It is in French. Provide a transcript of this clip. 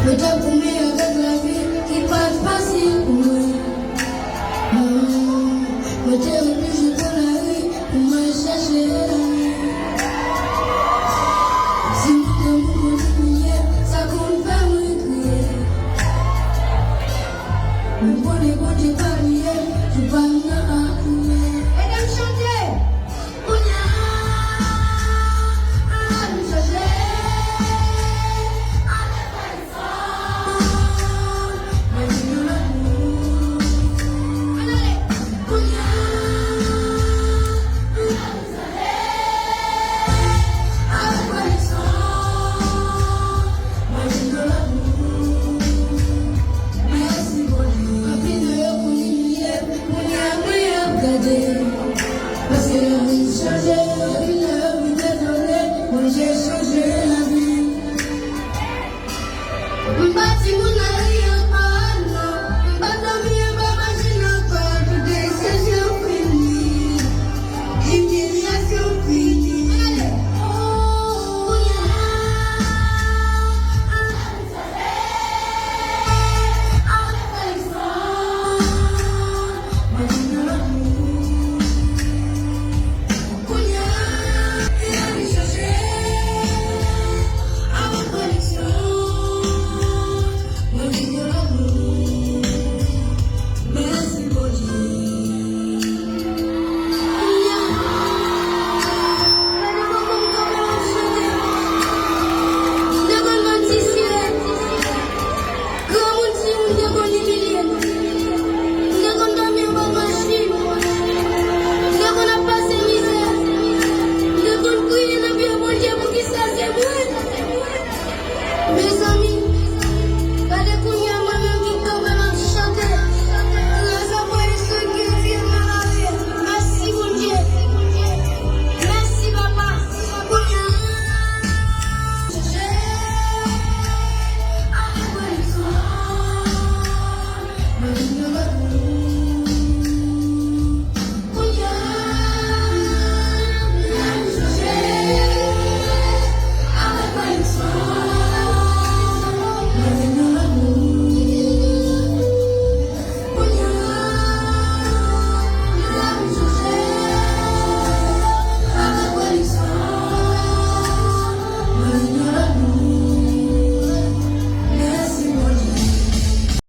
Le temps pour moi avec la vie qui passe facile pour moi. Je t'ai obligé pour la rue pour me chercher la vie. Si vous me criez, ça compte pas me crier. Le bon et bon Dieu pas lié, je pas me crier. Et de me chanter. Parce que la vie changeait, la vie désolée, moi j'ai changé la vie.